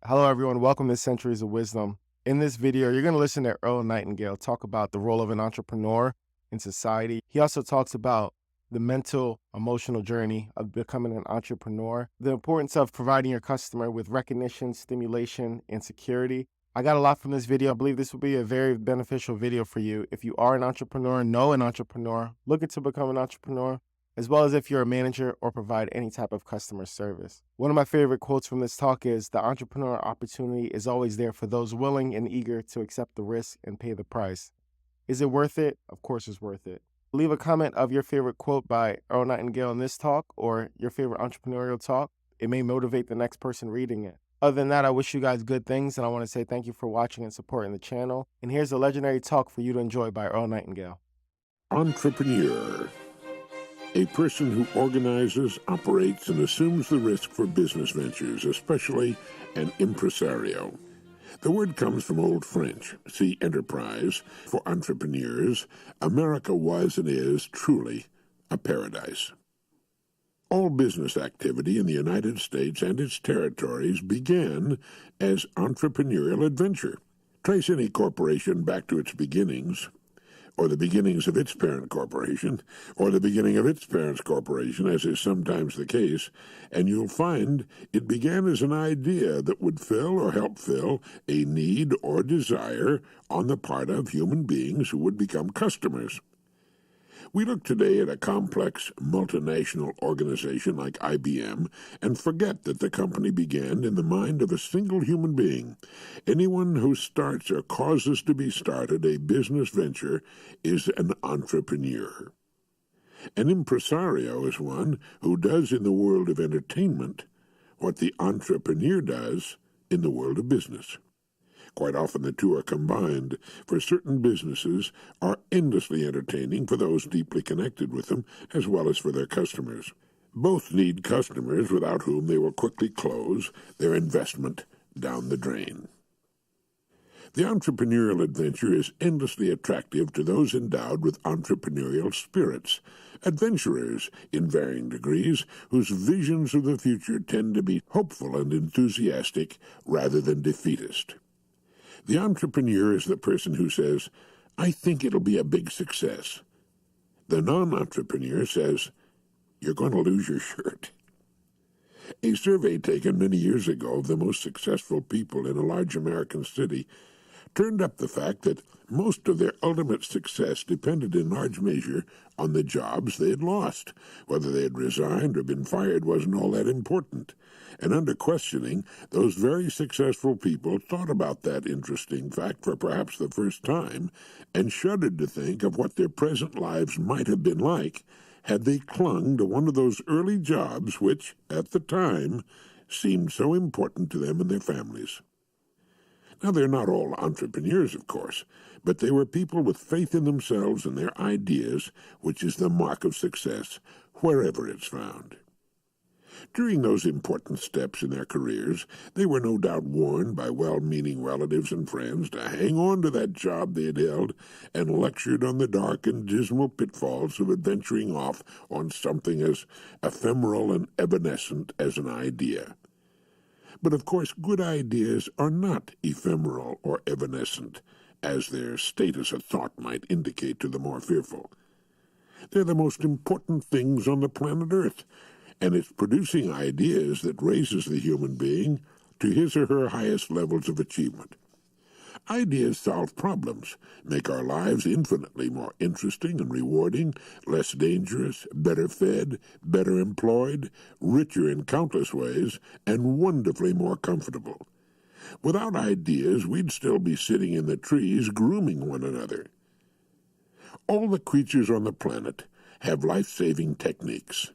Hello, everyone. Welcome to Centuries of Wisdom. In this video, you're going to listen to Earl Nightingale talk about the role of an entrepreneur in society. He also talks about the mental, emotional journey of becoming an entrepreneur, the importance of providing your customer with recognition, stimulation, and security. I got a lot from this video. I believe this will be a very beneficial video for you. If you are an entrepreneur, know an entrepreneur, looking to become an entrepreneur, as well as if you're a manager or provide any type of customer service. One of my favorite quotes from this talk is, "The entrepreneur opportunity is always there for those willing and eager to accept the risk and pay the price." Is it worth it? Of course it's worth it. Leave a comment of your favorite quote by Earl Nightingale in this talk or your favorite entrepreneurial talk. It may motivate the next person reading it. Other than that, I wish you guys good things, and I want to say thank you for watching and supporting the channel. And here's a legendary talk for you to enjoy by Earl Nightingale. Entrepreneur. A person who organizes, operates, and assumes the risk for business ventures, especially an impresario. The word comes from Old French, see enterprise. For entrepreneurs, America was and is truly a paradise. All business activity in the United States and its territories began as entrepreneurial adventure. Trace any corporation back to its beginnings, or the beginnings of its parent corporation, or the beginning of its parent's corporation, as is sometimes the case, and you'll find it began as an idea that would fill or help fill a need or desire on the part of human beings who would become customers. We look today at a complex multinational organization like IBM and forget that the company began in the mind of a single human being. Anyone who starts or causes to be started a business venture is an entrepreneur. An impresario is one who does in the world of entertainment what the entrepreneur does in the world of business. Quite often the two are combined, for certain businesses are endlessly entertaining for those deeply connected with them, as well as for their customers. Both need customers without whom they will quickly close their investment down the drain. The entrepreneurial adventure is endlessly attractive to those endowed with entrepreneurial spirits, adventurers in varying degrees, whose visions of the future tend to be hopeful and enthusiastic rather than defeatist. The entrepreneur is the person who says, "I think it'll be a big success." The non-entrepreneur says, "You're going to lose your shirt." A survey taken many years ago of the most successful people in a large American city turned up the fact that most of their ultimate success depended in large measure on the jobs they had lost. Whether they had resigned or been fired wasn't all that important. And under questioning, those very successful people thought about that interesting fact for perhaps the first time and shuddered to think of what their present lives might have been like had they clung to one of those early jobs which, at the time, seemed so important to them and their families. Now, they're not all entrepreneurs, of course, but they were people with faith in themselves and their ideas, which is the mark of success, wherever it's found. During those important steps in their careers, they were no doubt warned by well-meaning relatives and friends to hang on to that job they had held and lectured on the dark and dismal pitfalls of adventuring off on something as ephemeral and evanescent as an idea. But of course, good ideas are not ephemeral or evanescent, as their status of thought might indicate to the more fearful. They're the most important things on the planet Earth, and it's producing ideas that raises the human being to his or her highest levels of achievement. Ideas solve problems, make our lives infinitely more interesting and rewarding, less dangerous, better fed, better employed, richer in countless ways, and wonderfully more comfortable. Without ideas, we'd still be sitting in the trees grooming one another. All the creatures on the planet have life-saving techniques.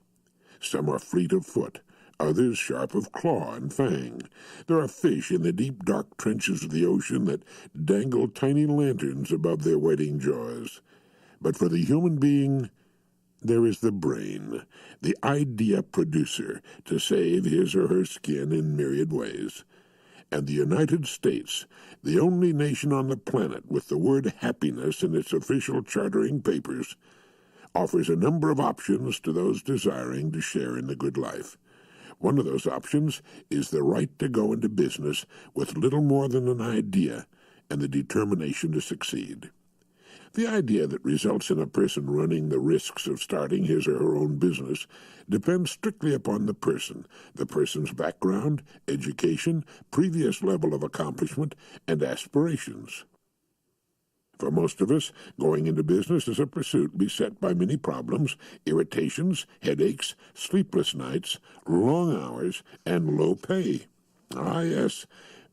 Some are fleet of foot, others sharp of claw and fang. There are fish in the deep, dark trenches of the ocean that dangle tiny lanterns above their waiting jaws. But for the human being, there is the brain, the idea producer, to save his or her skin in myriad ways. And the United States, the only nation on the planet with the word happiness in its official chartering papers, offers a number of options to those desiring to share in the good life. One of those options is the right to go into business with little more than an idea and the determination to succeed. The idea that results in a person running the risks of starting his or her own business depends strictly upon the person's background, education, previous level of accomplishment, and aspirations. For most of us, going into business is a pursuit beset by many problems, irritations, headaches, sleepless nights, long hours, and low pay. Ah, yes,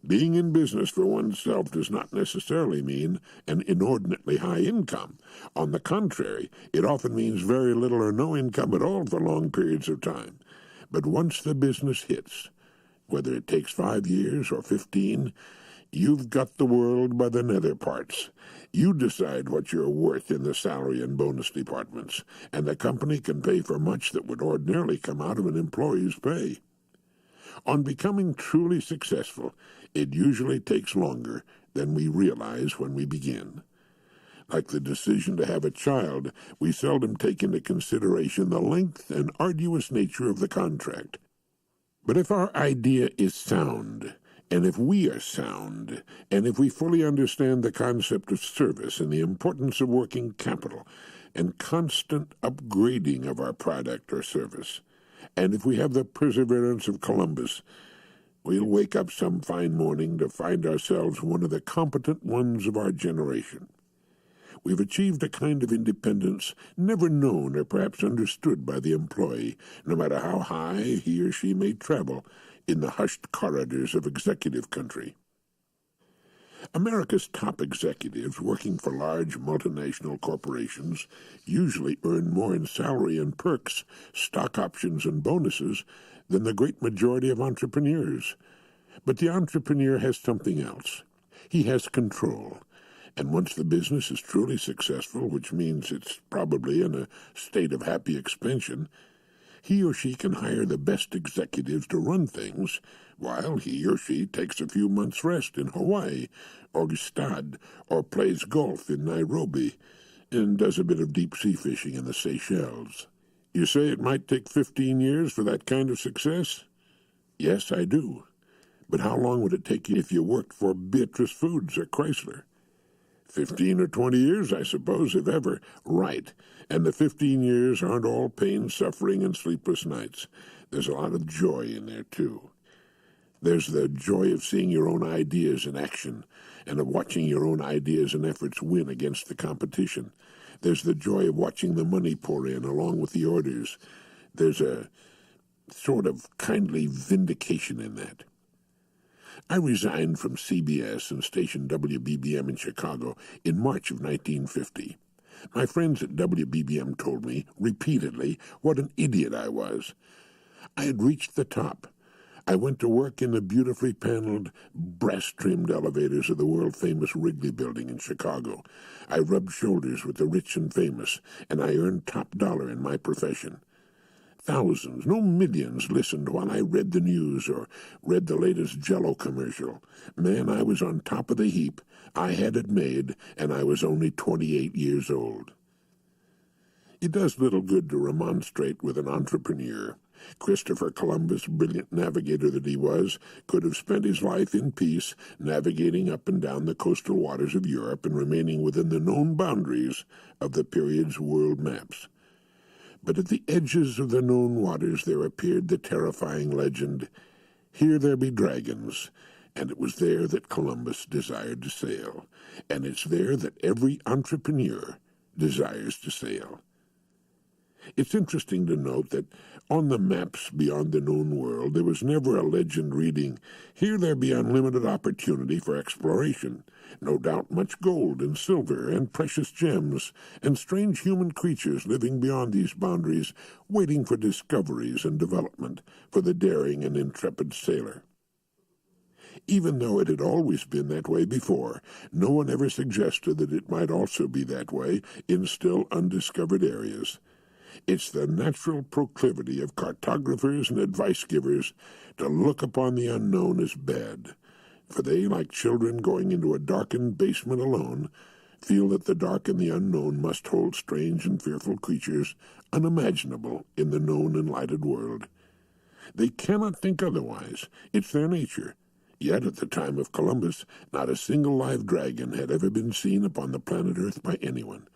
being in business for oneself does not necessarily mean an inordinately high income. On the contrary, it often means very little or no income at all for long periods of time. But once the business hits, whether it takes 5 years or 15, you've got the world by the nether parts. You decide what you're worth in the salary and bonus departments, and the company can pay for much that would ordinarily come out of an employee's pay. On becoming truly successful, it usually takes longer than we realize when we begin. Like the decision to have a child, we seldom take into consideration the length and arduous nature of the contract. But if our idea is sound, and if we are sound, and if we fully understand the concept of service and the importance of working capital and constant upgrading of our product or service, and if we have the perseverance of Columbus, we'll wake up some fine morning to find ourselves one of the competent ones of our generation. We've achieved a kind of independence never known or perhaps understood by the employee, no matter how high he or she may travel in the hushed corridors of executive country. America's top executives working for large multinational corporations usually earn more in salary and perks, stock options and bonuses than the great majority of entrepreneurs. But the entrepreneur has something else. He has control. And once the business is truly successful, which means it's probably in a state of happy expansion, he or she can hire the best executives to run things while he or she takes a few months' rest in Hawaii or Gstad or plays golf in Nairobi and does a bit of deep-sea fishing in the Seychelles. You say it might take 15 years for that kind of success? Yes, I do. But how long would it take you if you worked for Beatrice Foods or Chrysler? 15 or 20 years, I suppose, if ever. Right. And the 15 years aren't all pain, suffering, and sleepless nights. There's a lot of joy in there, too. There's the joy of seeing your own ideas in action and of watching your own ideas and efforts win against the competition. There's the joy of watching the money pour in along with the orders. There's a sort of kindly vindication in that. I resigned from CBS and station WBBM in Chicago in March of 1950. My friends at WBBM told me repeatedly what an idiot I was. I had reached the top. I went to work in the beautifully paneled, brass-trimmed elevators of the world-famous Wrigley Building in Chicago. I rubbed shoulders with the rich and famous, and I earned top dollar in my profession. Thousands, no millions, listened while I read the news or read the latest Jell-O commercial. Man, I was on top of the heap. I had it made, and I was only 28 years old. It does little good to remonstrate with an entrepreneur. Christopher Columbus, brilliant navigator that he was, could have spent his life in peace, navigating up and down the coastal waters of Europe and remaining within the known boundaries of the period's world maps. But at the edges of the known waters there appeared the terrifying legend, "Here there be dragons," and it was there that Columbus desired to sail, and it's there that every entrepreneur desires to sail. It's interesting to note that on the maps beyond the known world there was never a legend reading, "Here there be unlimited opportunity for exploration. No doubt much gold and silver and precious gems and strange human creatures living beyond these boundaries, waiting for discoveries and development for the daring and intrepid sailor." Even though it had always been that way before, no one ever suggested that it might also be that way in still undiscovered areas. It's the natural proclivity of cartographers and advice-givers to look upon the unknown as bad, for they, like children going into a darkened basement alone, feel that the dark and the unknown must hold strange and fearful creatures unimaginable in the known and lighted world. They cannot think otherwise. It's their nature. Yet at the time of Columbus, not a single live dragon had ever been seen upon the planet Earth by anyone.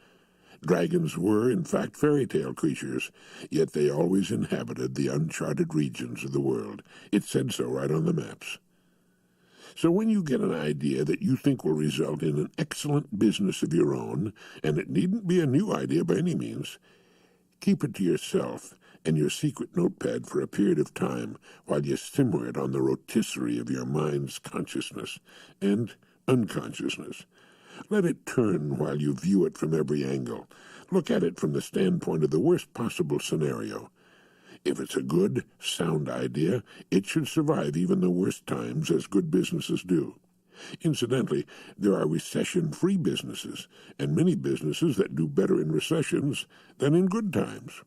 Dragons were, in fact, fairy tale creatures, yet they always inhabited the uncharted regions of the world. It said so right on the maps. So when you get an idea that you think will result in an excellent business of your own, and it needn't be a new idea by any means, keep it to yourself and your secret notepad for a period of time while you simmer it on the rotisserie of your mind's consciousness and unconsciousness. Let it turn while you view it from every angle. Look at it from the standpoint of the worst possible scenario. If it's a good, sound idea, it should survive even the worst times, as good businesses do. Incidentally, there are recession-free businesses, and many businesses that do better in recessions than in good times.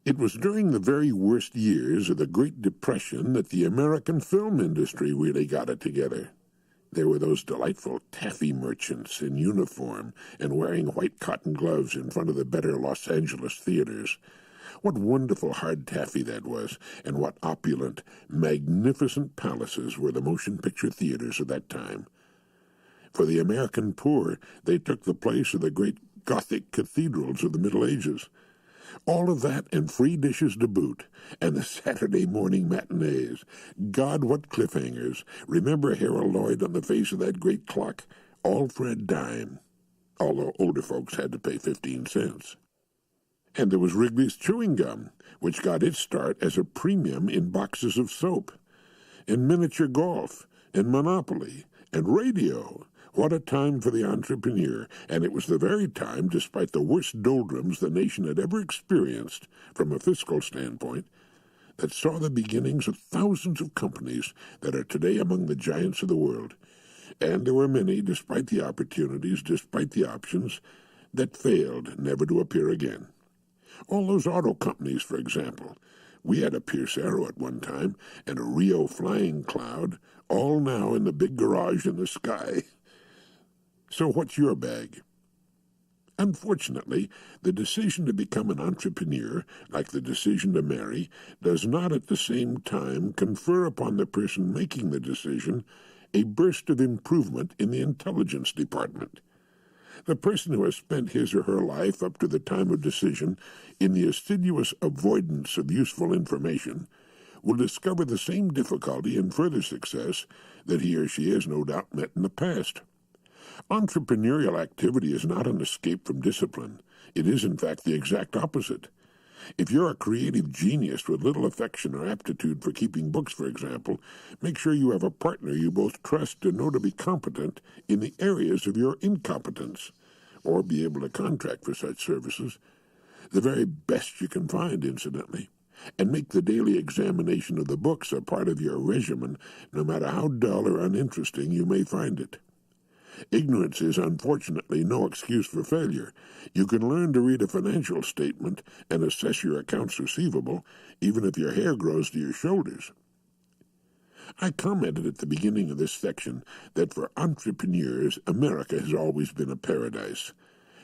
It was during the very worst years of the Great Depression that the American film industry really got it together. There were those delightful taffy merchants in uniform and wearing white cotton gloves in front of the better Los Angeles theaters. What wonderful hard taffy that was, and what opulent, magnificent palaces were the motion picture theaters of that time. For the American poor, they took the place of the great Gothic cathedrals of the Middle Ages. All of that and free dishes to boot, and the Saturday morning matinees. God, what cliffhangers. Remember Harold Lloyd on the face of that great clock? All for a dime, although older folks had to pay 15 cents. And there was Wrigley's Chewing Gum, which got its start as a premium in boxes of soap, and miniature golf, and Monopoly, and radio. What a time for the entrepreneur, and it was the very time, despite the worst doldrums the nation had ever experienced from a fiscal standpoint, that saw the beginnings of thousands of companies that are today among the giants of the world. And there were many, despite the opportunities, despite the options, that failed never to appear again. All those auto companies, for example. We had a Pierce Arrow at one time, and a Rio Flying Cloud, all now in the big garage in the sky. So what's your bag? Unfortunately, the decision to become an entrepreneur, like the decision to marry, does not at the same time confer upon the person making the decision a burst of improvement in the intelligence department. The person who has spent his or her life up to the time of decision in the assiduous avoidance of useful information will discover the same difficulty in further success that he or she has no doubt met in the past. Entrepreneurial activity is not an escape from discipline. It is, in fact, the exact opposite. If you're a creative genius with little affection or aptitude for keeping books, for example, make sure you have a partner you both trust and know to be competent in the areas of your incompetence, or be able to contract for such services, the very best you can find, incidentally, and make the daily examination of the books a part of your regimen, no matter how dull or uninteresting you may find it. Ignorance is, unfortunately, no excuse for failure. You can learn to read a financial statement and assess your accounts receivable, even if your hair grows to your shoulders. I commented at the beginning of this section that for entrepreneurs, America has always been a paradise.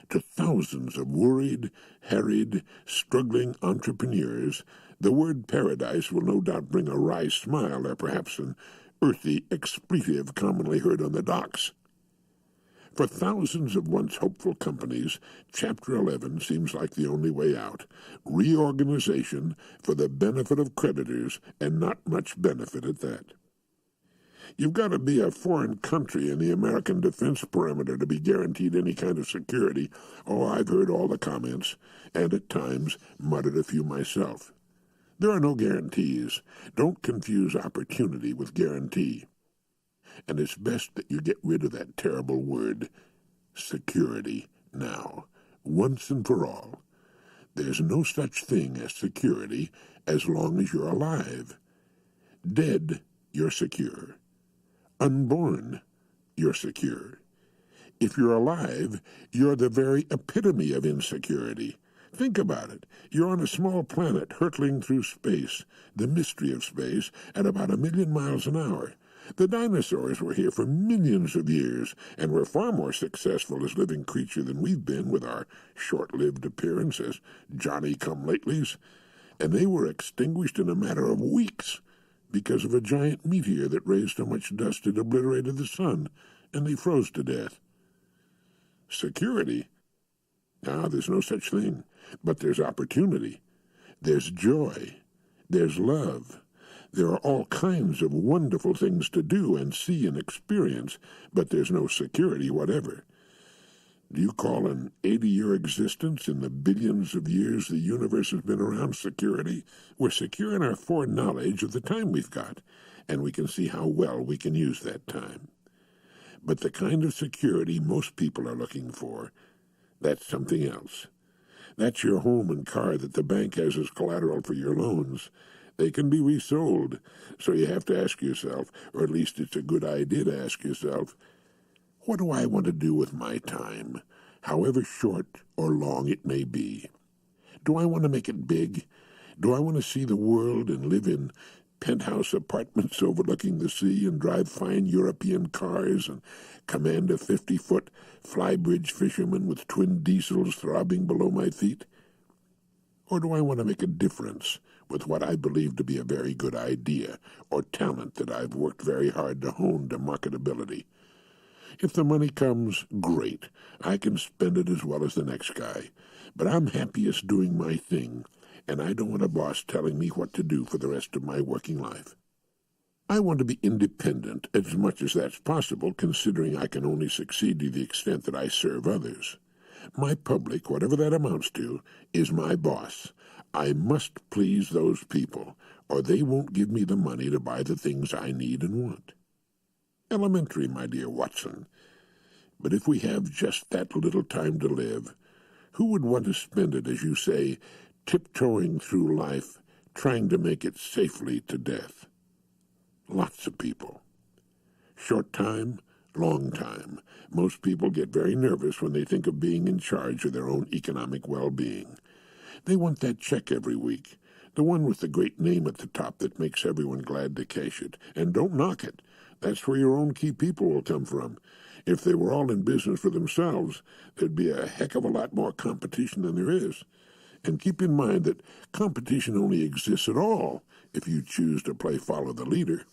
To thousands of worried, harried, struggling entrepreneurs, the word paradise will no doubt bring a wry smile or perhaps an earthy expletive commonly heard on the docks. For thousands of once hopeful companies, Chapter 11 seems like the only way out. Reorganization for the benefit of creditors, and not much benefit at that. You've got to be a foreign country in the American defense perimeter to be guaranteed any kind of security. Oh, I've heard all the comments, and at times muttered a few myself. There are no guarantees. Don't confuse opportunity with guarantee. And it's best that you get rid of that terrible word, security, now, once and for all. There's no such thing as security as long as you're alive. Dead, you're secure. Unborn, you're secure. If you're alive, you're the very epitome of insecurity. Think about it. You're on a small planet hurtling through space, the mystery of space, at about 1,000,000 miles an hour. The dinosaurs were here for millions of years and were far more successful as living creatures than we've been with our short-lived appearance as Johnny-come-latelys. and they were extinguished in a matter of weeks because of a giant meteor that raised so much dust it obliterated the sun, and they froze to death. Security? Ah, there's no such thing. But there's opportunity. There's joy. There's love. There are all kinds of wonderful things to do and see and experience, but there's no security whatever. Do you call an 80-year existence in the billions of years the universe has been around security? We're secure in our foreknowledge of the time we've got, and we can see how well we can use that time. But the kind of security most people are looking for, that's something else. That's your home and car that the bank has as collateral for your loans. They can be resold, so you have to ask yourself, or at least it's a good idea to ask yourself, what do I want to do with my time, however short or long it may be? Do I want to make it big? Do I want to see the world and live in penthouse apartments overlooking the sea and drive fine European cars and command a 50-foot flybridge fisherman with twin diesels throbbing below my feet? Or do I want to make a difference with what I believe to be a very good idea or talent that I've worked very hard to hone to marketability? If the money comes, great. I can spend it as well as the next guy. But I'm happiest doing my thing, and I don't want a boss telling me what to do for the rest of my working life. I want to be independent as much as that's possible, considering I can only succeed to the extent that I serve others. My public, whatever that amounts to, is my boss. I must please those people, or they won't give me the money to buy the things I need and want. Elementary, my dear Watson. But if we have just that little time to live, who would want to spend it, as you say, tiptoeing through life, trying to make it safely to death? Lots of people. Short time, long time. Most people get very nervous when they think of being in charge of their own economic well-being. They want that check every week, the one with the great name at the top that makes everyone glad to cash it. And don't knock it. That's where your own key people will come from. If they were all in business for themselves, there'd be a heck of a lot more competition than there is. And keep in mind that competition only exists at all if you choose to play follow the leader.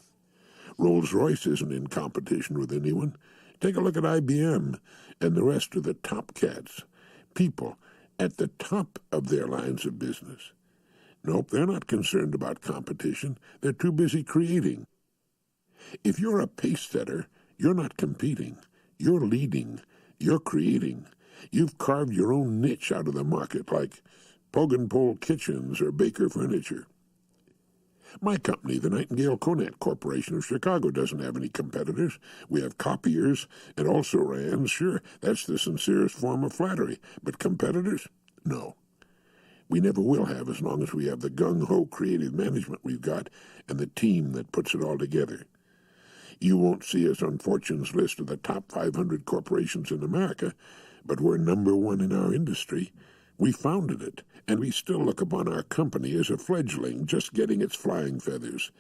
Rolls-Royce isn't in competition with anyone. Take a look at IBM and the rest of the top cats, people at the top of their lines of business. Nope, they're not concerned about competition. They're too busy creating. If you're a pace setter, you're not competing. You're leading. You're creating. You've carved your own niche out of the market, like Pogan Pole Kitchens or Baker Furniture. My company, the Nightingale Conant Corporation of Chicago, doesn't have any competitors. We have copiers and also rans. Sure, that's the sincerest form of flattery. But competitors? No. We never will have as long as we have the gung-ho creative management we've got and the team that puts it all together. You won't see us on Fortune's list of the top 500 corporations in America, but we're number one in our industry. We founded it, and we still look upon our company as a fledgling just getting its flying feathers.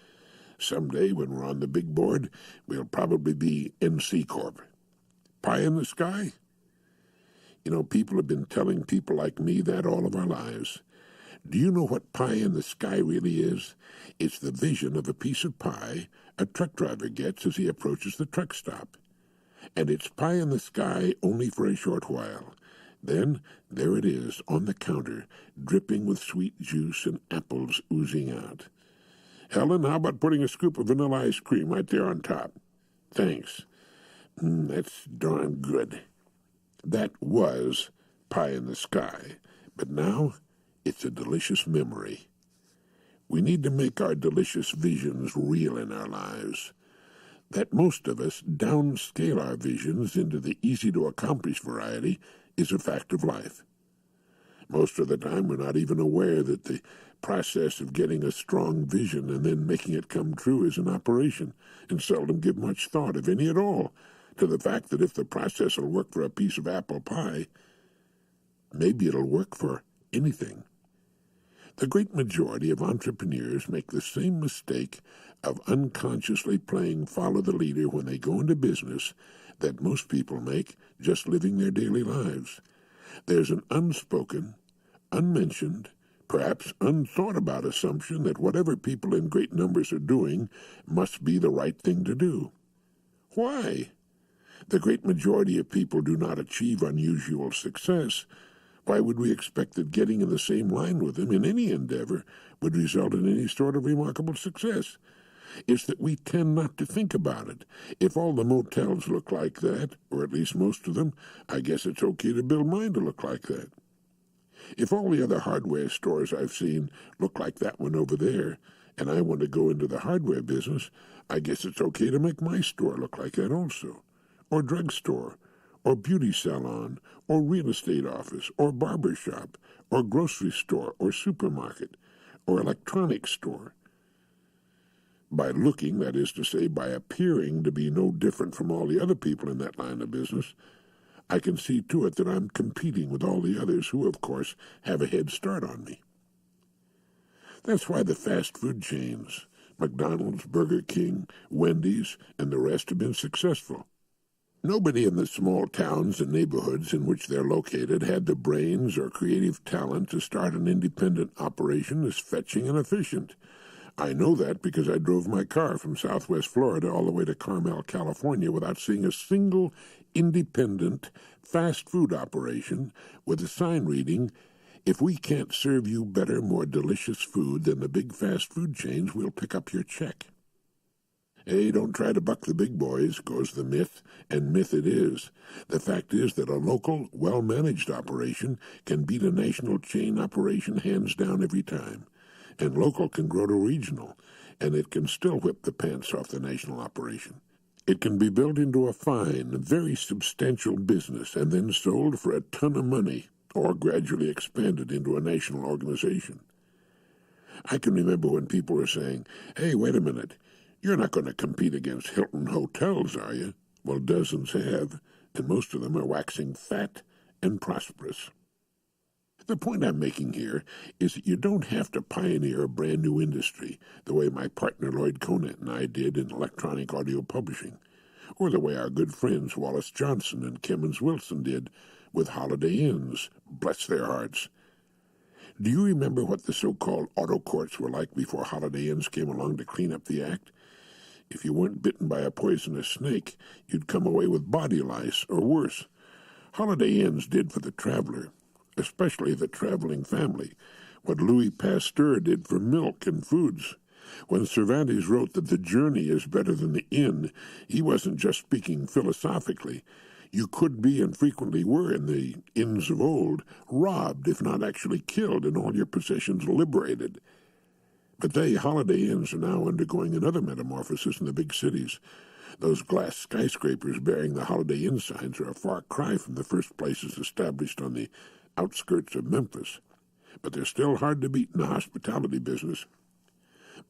Someday, when we're on the big board, we'll probably be NC Corp. Pie in the sky? You know, people have been telling people like me that all of our lives. Do you know what pie in the sky really is? It's the vision of a piece of pie a truck driver gets as he approaches the truck stop. And it's pie in the sky only for a short while. Then, there it is, on the counter, dripping with sweet juice and apples oozing out. Helen, how about putting a scoop of vanilla ice cream right there on top? Thanks. That's darn good. That was pie in the sky, but now it's a delicious memory. We need to make our delicious visions real in our lives. That most of us downscale our visions into the easy-to-accomplish variety is a fact of life. Most of the time, we're not even aware that the process of getting a strong vision and then making it come true is an operation, and seldom give much thought, if any at all, to the fact that if the process will work for a piece of apple pie, maybe it'll work for anything. The great majority of entrepreneurs make the same mistake of unconsciously playing follow the leader when they go into business that most people make just living their daily lives. There's an unspoken, unmentioned, perhaps unthought about assumption that whatever people in great numbers are doing must be the right thing to do. Why? The great majority of people do not achieve unusual success. Why would we expect that getting in the same line with them in any endeavor would result in any sort of remarkable success? It's that we tend not to think about it. If all the motels look like that, or at least most of them, I guess it's okay to build mine to look like that. If all the other hardware stores I've seen look like that one over there, and I want to go into the hardware business, I guess it's okay to make my store look like that also. Or drugstore, or beauty salon, or real estate office, or barber shop, or grocery store, or supermarket, or electronics store. By looking, that is to say, by appearing to be no different from all the other people in that line of business, I can see to it that I'm competing with all the others who, of course, have a head start on me. That's why the fast food chains, McDonald's, Burger King, Wendy's, and the rest have been successful. Nobody in the small towns and neighborhoods in which they're located had the brains or creative talent to start an independent operation as fetching and efficient. I know that because I drove my car from Southwest Florida all the way to Carmel, California without seeing a single independent fast food operation with a sign reading, "If we can't serve you better, more delicious food than the big fast food chains, we'll pick up your check." Hey, don't try to buck the big boys, goes the myth, and myth it is. The fact is that a local, well-managed operation can beat a national chain operation hands down every time. And local can grow to regional, and it can still whip the pants off the national operation. It can be built into a fine, very substantial business and then sold for a ton of money, or gradually expanded into a national organization. I can remember when people were saying, "Hey, wait a minute, you're not going to compete against Hilton Hotels, are you?" Well, dozens have, and most of them are waxing fat and prosperous. The point I'm making here is that you don't have to pioneer a brand new industry the way my partner Lloyd Conant and I did in electronic audio publishing, or the way our good friends Wallace Johnson and Kemmons Wilson did with Holiday Inns, bless their hearts. Do you remember what the so-called auto courts were like before Holiday Inns came along to clean up the act? If you weren't bitten by a poisonous snake, you'd come away with body lice, or worse. Holiday Inns did for the traveler, especially the traveling family, what Louis Pasteur did for milk and foods. When Cervantes wrote that the journey is better than the inn, he wasn't just speaking philosophically. You could be, and frequently were in the inns of old, robbed, if not actually killed, and all your possessions liberated. But Holiday Inns are now undergoing another metamorphosis in the big cities. Those glass skyscrapers bearing the Holiday Inn signs are a far cry from the first places established on the outskirts of Memphis, but they're still hard to beat in the hospitality business.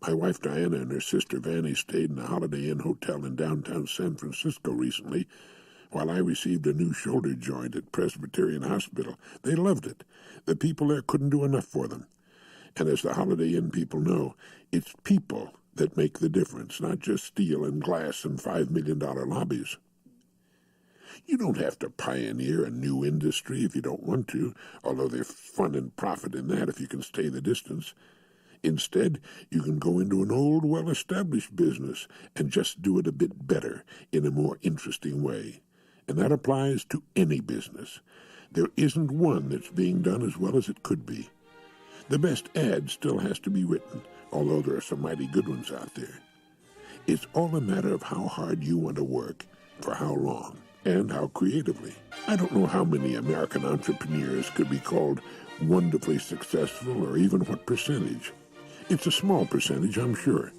My wife Diana and her sister Vannie stayed in a Holiday Inn hotel in downtown San Francisco recently, while I received a new shoulder joint at Presbyterian Hospital. They loved it. The people there couldn't do enough for them. And as the Holiday Inn people know, it's people that make the difference, not just steel and glass and $5 million lobbies. You don't have to pioneer a new industry if you don't want to, although there's fun and profit in that if you can stay the distance. Instead, you can go into an old, well-established business and just do it a bit better in a more interesting way. And that applies to any business. There isn't one that's being done as well as it could be. The best ad still has to be written, although there are some mighty good ones out there. It's all a matter of how hard you want to work, for how long, and how creatively. I don't know how many American entrepreneurs could be called wonderfully successful, or even what percentage. It's a small percentage, I'm sure.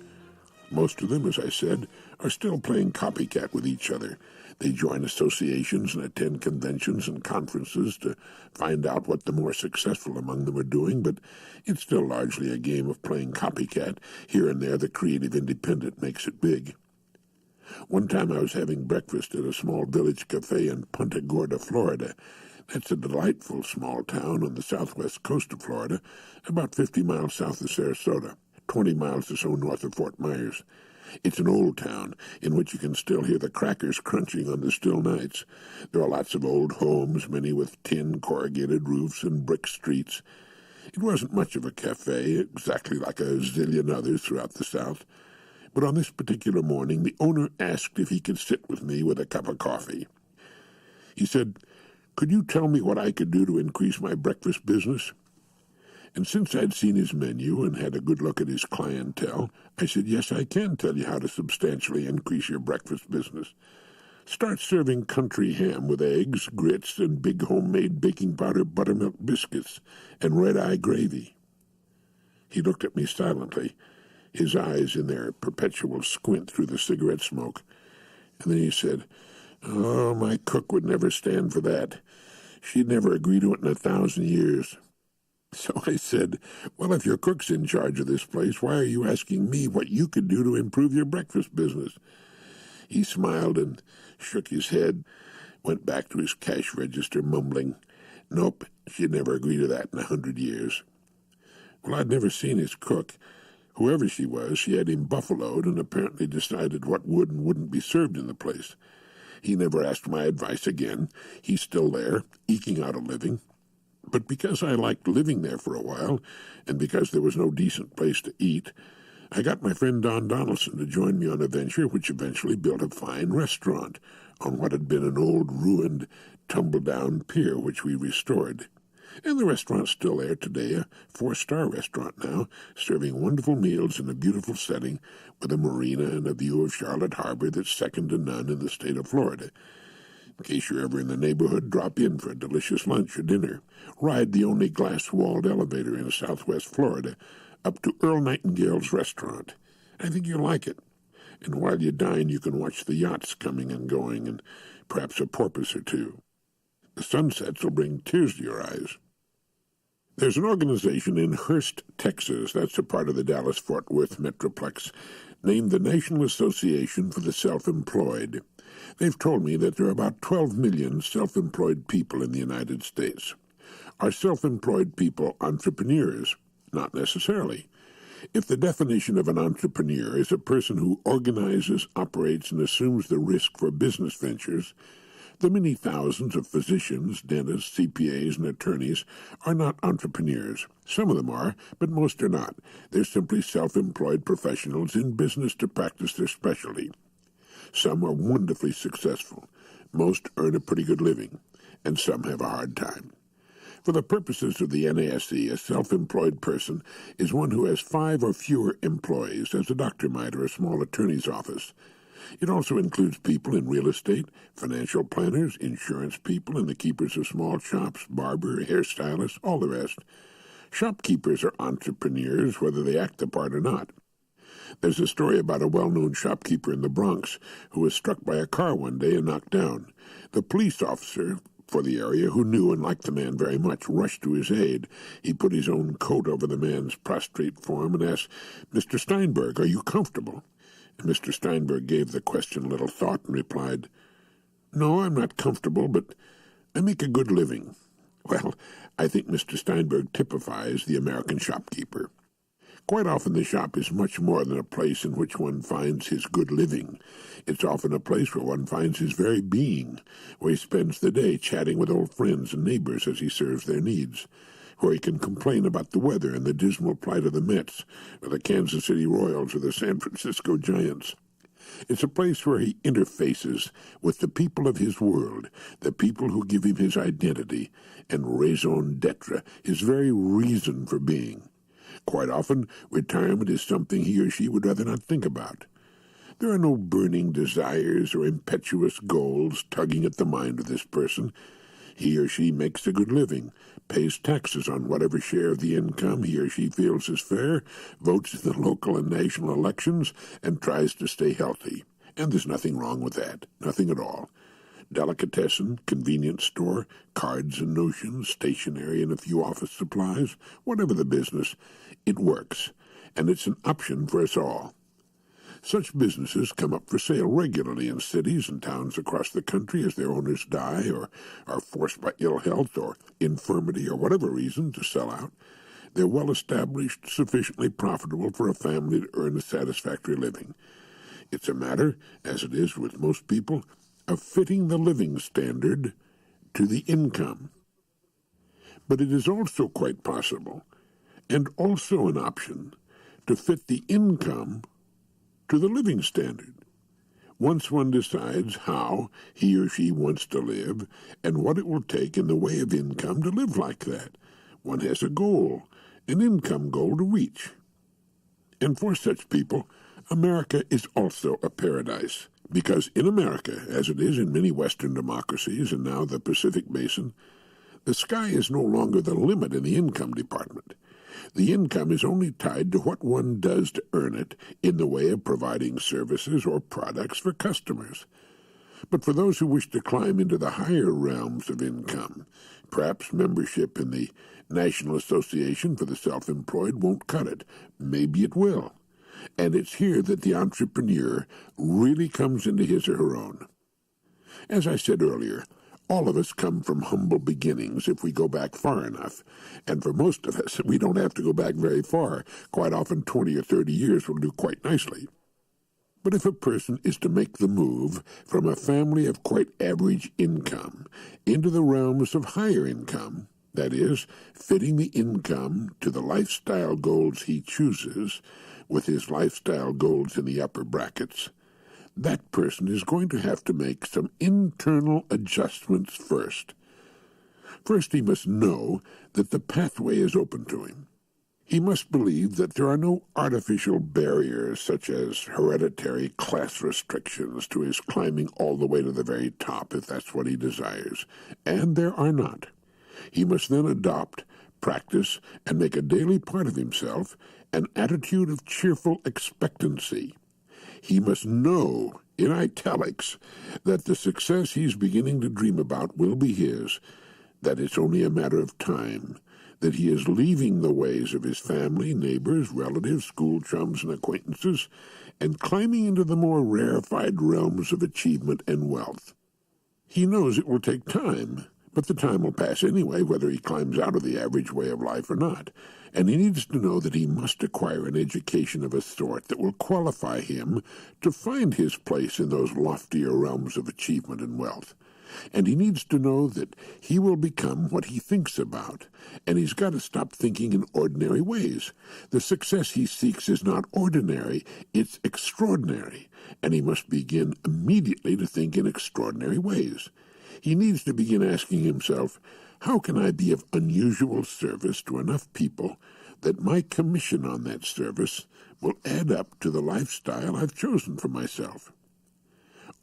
Most of them, as I said, are still playing copycat with each other. They join associations and attend conventions and conferences to find out what the more successful among them are doing, but it's still largely a game of playing copycat. Here and there, the creative independent makes it big. One time I was having breakfast at a small village cafe in Punta Gorda, Florida. That's a delightful small town on the southwest coast of Florida, about 50 miles south of Sarasota, 20 miles or so north of Fort Myers. It's an old town in which you can still hear the crackers crunching on the still nights. There are lots of old homes, many with tin corrugated roofs and brick streets. It wasn't much of a cafe, exactly like a zillion others throughout the South, but on this particular morning the owner asked if he could sit with me with a cup of coffee. He said, "Could you tell me what I could do to increase my breakfast business?" And since I'd seen his menu and had a good look at his clientele, I said, "Yes, I can tell you how to substantially increase your breakfast business. Start serving country ham with eggs, grits, and big homemade baking powder buttermilk biscuits and red-eye gravy." He looked at me silently, his eyes in their perpetual squint through the cigarette smoke. And then he said, "Oh, my cook would never stand for that. She'd never agree to it in 1,000 years. So I said, "Well, if your cook's in charge of this place, why are you asking me what you could do to improve your breakfast business?" He smiled and shook his head, went back to his cash register, mumbling, "Nope, she'd never agree to that in 100 years. Well, I'd never seen his cook. Whoever she was, she had him buffaloed and apparently decided what would and wouldn't be served in the place. He never asked my advice again. He's still there, eking out a living. But because I liked living there for a while, and because there was no decent place to eat, I got my friend Don Donaldson to join me on a venture which eventually built a fine restaurant on what had been an old, ruined, tumble-down pier which we restored. And the restaurant's still there today, a 4-star restaurant now, serving wonderful meals in a beautiful setting with a marina and a view of Charlotte Harbor that's second to none in the state of Florida. In case you're ever in the neighborhood, drop in for a delicious lunch or dinner. Ride the only glass-walled elevator in southwest Florida up to Earl Nightingale's restaurant. I think you'll like it. And while you dine, you can watch the yachts coming and going and perhaps a porpoise or two. The sunsets will bring tears to your eyes. There's an organization in Hurst, Texas, that's a part of the Dallas-Fort Worth Metroplex, named the National Association for the Self-Employed. They've told me that there are about 12 million self-employed people in the United States. Are self-employed people entrepreneurs? Not necessarily. If the definition of an entrepreneur is a person who organizes, operates, and assumes the risk for business ventures, the many thousands of physicians, dentists, CPAs, and attorneys are not entrepreneurs. Some of them are, but most are not. They're simply self-employed professionals in business to practice their specialty. Some are wonderfully successful. Most earn a pretty good living, and some have a hard time. For the purposes of the NASE, a self-employed person is one who has 5 or fewer employees, as a doctor might or a small attorney's office. It also includes people in real estate, financial planners, insurance people, and the keepers of small shops, barber, hairstylists, all the rest. Shopkeepers are entrepreneurs, whether they act the part or not. There's a story about a well-known shopkeeper in the Bronx who was struck by a car one day and knocked down. The police officer for the area, who knew and liked the man very much, rushed to his aid. He put his own coat over the man's prostrate form and asked, "Mr. Steinberg, are you comfortable?" And Mr. Steinberg gave the question little thought and replied, "No, I'm not comfortable, but I make a good living." Well, I think Mr. Steinberg typifies the American shopkeeper. Quite often the shop is much more than a place in which one finds his good living. It's often a place where one finds his very being, where he spends the day chatting with old friends and neighbors as he serves their needs, where he can complain about the weather and the dismal plight of the Mets, or the Kansas City Royals, or the San Francisco Giants. It's a place where he interfaces with the people of his world, the people who give him his identity and raison d'etre, his very reason for being. Quite often, retirement is something he or she would rather not think about. There are no burning desires or impetuous goals tugging at the mind of this person. He or she makes a good living, pays taxes on whatever share of the income he or she feels is fair, votes in the local and national elections, and tries to stay healthy. And there's nothing wrong with that, nothing at all. Delicatessen, convenience store, cards and notions, stationery, and a few office supplies, whatever the business, it works, and it's an option for us all. Such businesses come up for sale regularly in cities and towns across the country as their owners die or are forced by ill health or infirmity or whatever reason to sell out. They're well established, sufficiently profitable for a family to earn a satisfactory living. It's a matter, as it is with most people, of fitting the living standard to the income. But it is also quite possible and also an option to fit the income to the living standard. Once one decides how he or she wants to live and what it will take in the way of income to live like that, one has a goal, an income goal to reach. And for such people, America is also a paradise, because in America, as it is in many Western democracies and now the Pacific Basin, the sky is no longer the limit in the income department. The income is only tied to what one does to earn it in the way of providing services or products for customers. But for those who wish to climb into the higher realms of income, perhaps membership in the National Association for the Self-Employed won't cut it. Maybe it will. And it's here that the entrepreneur really comes into his or her own. As I said earlier, all of us come from humble beginnings if we go back far enough. And for most of us, we don't have to go back very far. Quite often 20 or 30 years will do quite nicely. But if a person is to make the move from a family of quite average income into the realms of higher income, that is, fitting the income to the lifestyle goals he chooses, with his lifestyle goals in the upper brackets, that person is going to have to make some internal adjustments first. First, he must know that the pathway is open to him. He must believe that there are no artificial barriers such as hereditary class restrictions to his climbing all the way to the very top if that's what he desires. And there are not. He must then adopt, practice, and make a daily part of himself an attitude of cheerful expectancy. He must know, in italics, that the success he's beginning to dream about will be his, that it's only a matter of time, that he is leaving the ways of his family, neighbors, relatives, school chums, and acquaintances, and climbing into the more rarefied realms of achievement and wealth. He knows it will take time, but the time will pass anyway, whether he climbs out of the average way of life or not. And he needs to know that he must acquire an education of a sort that will qualify him to find his place in those loftier realms of achievement and wealth. And he needs to know that he will become what he thinks about, and he's got to stop thinking in ordinary ways. The success he seeks is not ordinary, it's extraordinary, and he must begin immediately to think in extraordinary ways. He needs to begin asking himself, how can I be of unusual service to enough people that my commission on that service will add up to the lifestyle I've chosen for myself?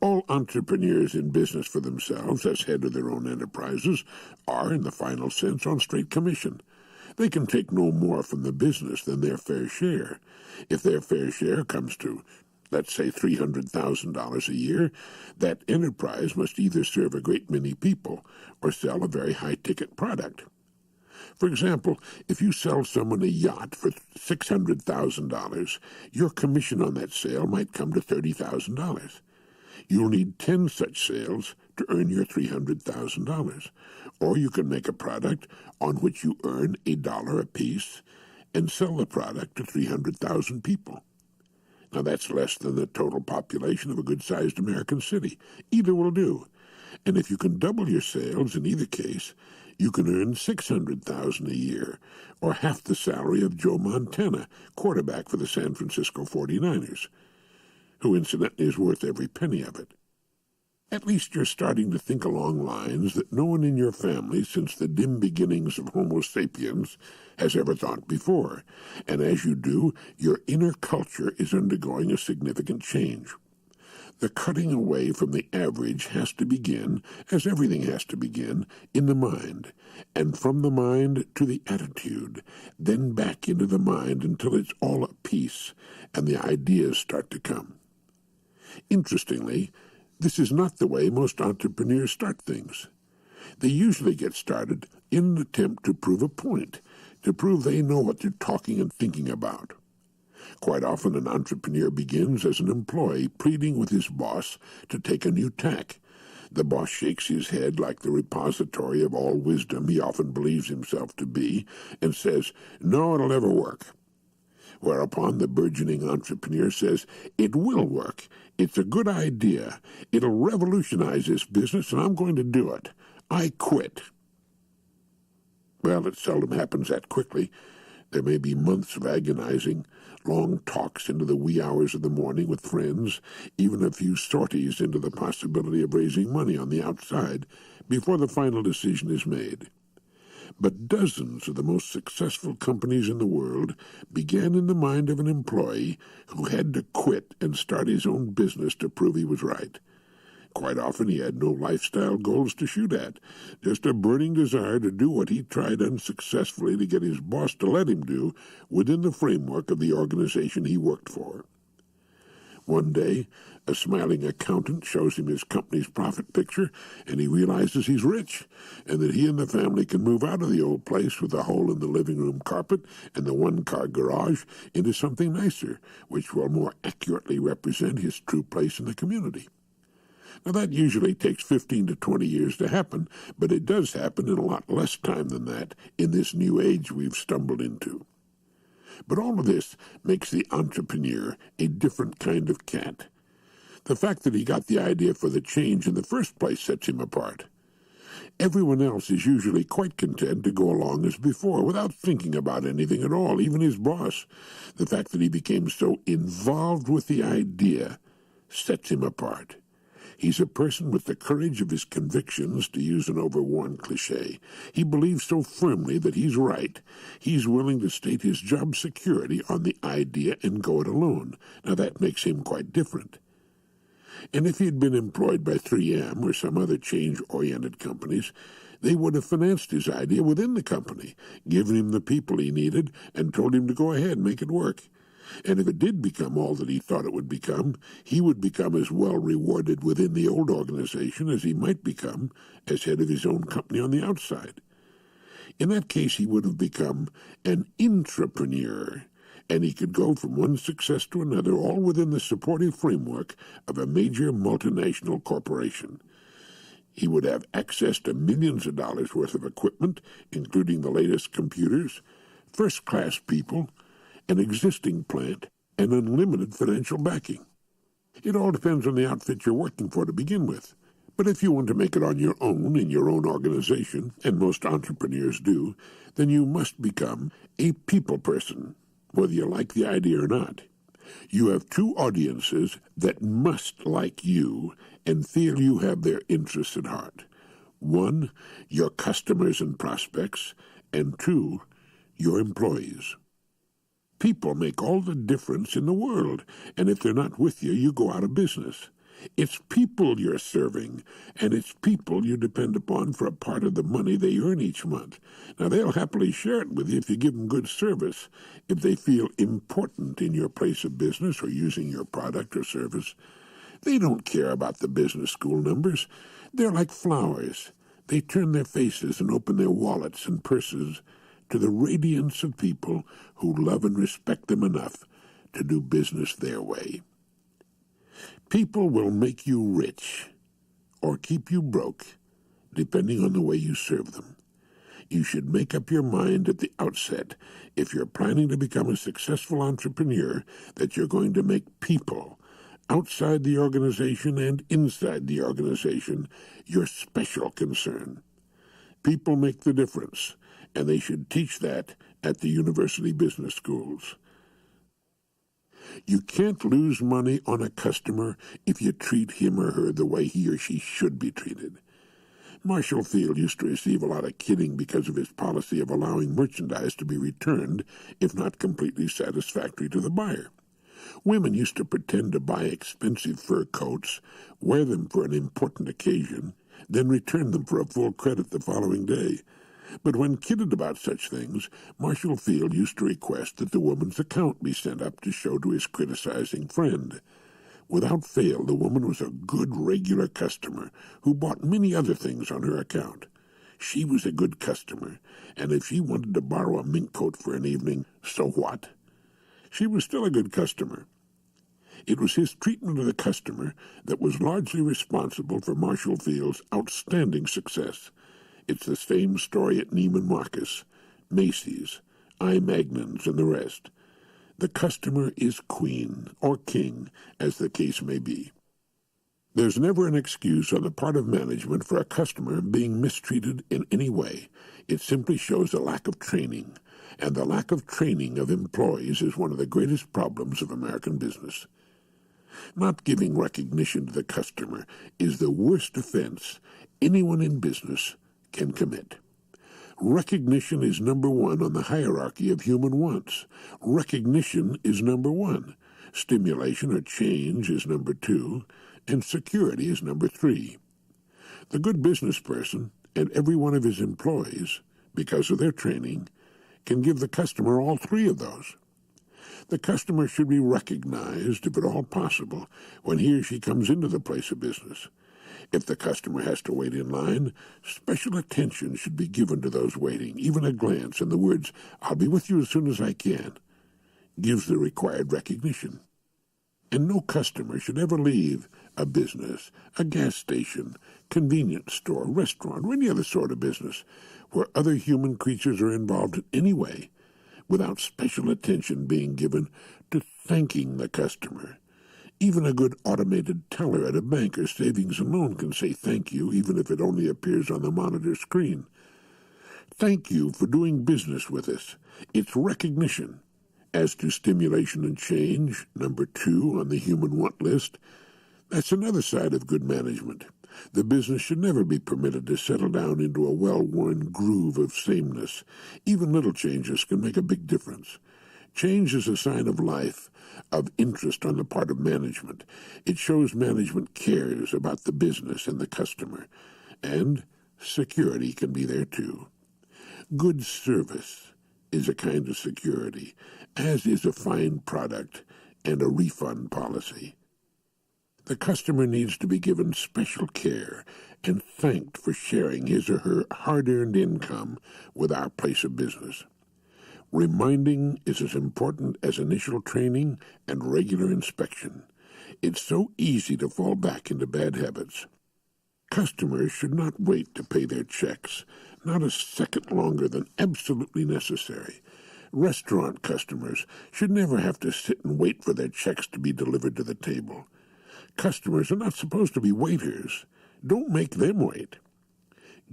All entrepreneurs in business for themselves, as head of their own enterprises, are, in the final sense, on straight commission. They can take no more from the business than their fair share. If their fair share comes to, let's say, $300,000 a year, that enterprise must either serve a great many people or sell a very high-ticket product. For example, if you sell someone a yacht for $600,000, your commission on that sale might come to $30,000. You'll need 10 such sales to earn your $300,000. Or you can make a product on which you earn $1 apiece and sell the product to 300,000 people. Now that's less than the total population of a good-sized American city. Either will do. And if you can double your sales in either case, you can earn $600,000 a year, or half the salary of Joe Montana, quarterback for the San Francisco 49ers, who incidentally is worth every penny of it. At least you're starting to think along lines that no one in your family since the dim beginnings of Homo sapiens has ever thought before, and as you do, your inner culture is undergoing a significant change. The cutting away from the average has to begin, as everything has to begin, in the mind, and from the mind to the attitude, then back into the mind until it's all at peace, and the ideas start to come. Interestingly, this is not the way most entrepreneurs start things. They usually get started in an attempt to prove a point, to prove they know what they're talking and thinking about. Quite often an entrepreneur begins as an employee pleading with his boss to take a new tack. The boss shakes his head like the repository of all wisdom he often believes himself to be, and says, "No, it'll never work." Whereupon the burgeoning entrepreneur says, "It will work. It's a good idea. It'll revolutionize this business, and I'm going to do it. I quit." Well, it seldom happens that quickly. There may be months of agonizing, long talks into the wee hours of the morning with friends, even a few sorties into the possibility of raising money on the outside before the final decision is made. But dozens of the most successful companies in the world began in the mind of an employee who had to quit and start his own business to prove he was right. Quite often he had no lifestyle goals to shoot at, just a burning desire to do what he tried unsuccessfully to get his boss to let him do within the framework of the organization he worked for. One day, a smiling accountant shows him his company's profit picture, and he realizes he's rich, and that he and the family can move out of the old place with a hole in the living room carpet and the one-car garage into something nicer, which will more accurately represent his true place in the community. Now, that usually takes 15 to 20 years to happen, but it does happen in a lot less time than that in this new age we've stumbled into. But all of this makes the entrepreneur a different kind of cat. The fact that he got the idea for the change in the first place sets him apart. Everyone else is usually quite content to go along as before, without thinking about anything at all, even his boss. The fact that he became so involved with the idea sets him apart. He's a person with the courage of his convictions, to use an overworn cliché. He believes so firmly that he's right, he's willing to stake his job security on the idea and go it alone. Now, that makes him quite different. And if he had been employed by 3M or some other change-oriented companies, they would have financed his idea within the company, given him the people he needed, and told him to go ahead and make it work. And if it did become all that he thought it would become, he would become as well rewarded within the old organization as he might become as head of his own company on the outside. In that case, he would have become an intrapreneur, and he could go from one success to another, all within the supportive framework of a major multinational corporation. He would have access to millions of dollars worth of equipment, including the latest computers, first-class people, an existing plant, and unlimited financial backing. It all depends on the outfit you're working for to begin with. But if you want to make it on your own in your own organization, and most entrepreneurs do, then you must become a people person, whether you like the idea or not. You have two audiences that must like you and feel you have their interests at heart. One, your customers and prospects, and two, your employees. People make all the difference in the world, and if they're not with you, you go out of business. It's people you're serving, and it's people you depend upon for a part of the money they earn each month. Now, they'll happily share it with you if you give them good service, if they feel important in your place of business or using your product or service. They don't care about the business school numbers. They're like flowers. They turn their faces and open their wallets and purses to the radiance of people who love and respect them enough to do business their way. People will make you rich or keep you broke, depending on the way you serve them. You should make up your mind at the outset, if you're planning to become a successful entrepreneur, that you're going to make people outside the organization and inside the organization your special concern. People make the difference, and they should teach that at the university business schools. You can't lose money on a customer if you treat him or her the way he or she should be treated. Marshall Field used to receive a lot of kidding because of his policy of allowing merchandise to be returned if not completely satisfactory to the buyer. Women used to pretend to buy expensive fur coats, wear them for an important occasion, then return them for a full credit the following day. But when kidded about such things, Marshall Field used to request that the woman's account be sent up to show to his criticizing friend. Without fail, the woman was a good regular customer who bought many other things on her account. She was a good customer, and if she wanted to borrow a mink coat for an evening, so what? She was still a good customer. It was his treatment of the customer that was largely responsible for Marshall Field's outstanding success. It's the same story at Neiman Marcus, Macy's, I. Magnon's, and the rest. The customer is queen, or king, as the case may be. There's never an excuse on the part of management for a customer being mistreated in any way. It simply shows a lack of training, and the lack of training of employees is one of the greatest problems of American business. Not giving recognition to the customer is the worst offense anyone in business can commit. Recognition is number one on the hierarchy of human wants. Recognition is number one. Stimulation or change is number two, and security is number three. The good business person and every one of his employees, because of their training, can give the customer all three of those. The customer should be recognized, if at all possible, when he or she comes into the place of business. If the customer has to wait in line, special attention should be given to those waiting. Even a glance and the words, "I'll be with you as soon as I can," gives the required recognition. And no customer should ever leave a business, a gas station, convenience store, restaurant, or any other sort of business where other human creatures are involved in any way without special attention being given to thanking the customer. Even a good automated teller at a bank or savings and loan can say thank you, even if it only appears on the monitor screen. Thank you for doing business with us. It's recognition. As to stimulation and change, number two on the human want list, that's another side of good management. The business should never be permitted to settle down into a well-worn groove of sameness. Even little changes can make a big difference. Change is a sign of life, of interest on the part of management. It shows management cares about the business and the customer. And security can be there too. Good service is a kind of security, as is a fine product and a refund policy. The customer needs to be given special care and thanked for sharing his or her hard-earned income with our place of business. Reminding is as important as initial training and regular inspection. It's so easy to fall back into bad habits. Customers should not wait to pay their checks, not a second longer than absolutely necessary. Restaurant customers should never have to sit and wait for their checks to be delivered to the table. Customers are not supposed to be waiters. Don't make them wait.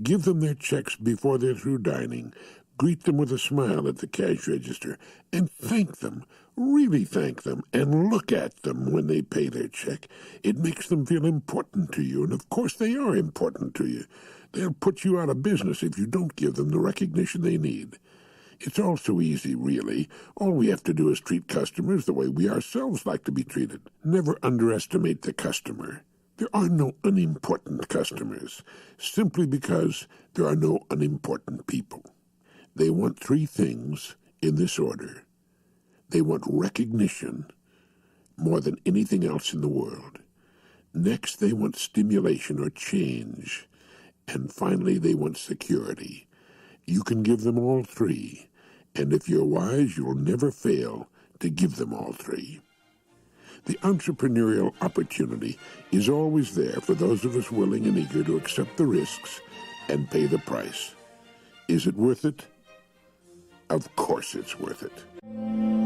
Give them their checks before they're through dining. Greet them with a smile at the cash register and thank them, really thank them, and look at them when they pay their check. It makes them feel important to you, and of course they are important to you. They'll put you out of business if you don't give them the recognition they need. It's all so easy, really. All we have to do is treat customers the way we ourselves like to be treated. Never underestimate the customer. There are no unimportant customers, simply because there are no unimportant people. They want three things in this order. They want recognition more than anything else in the world. Next, they want stimulation or change. And finally, they want security. You can give them all three, and if you're wise, you'll never fail to give them all three. The entrepreneurial opportunity is always there for those of us willing and eager to accept the risks and pay the price. Is it worth it? Of course it's worth it.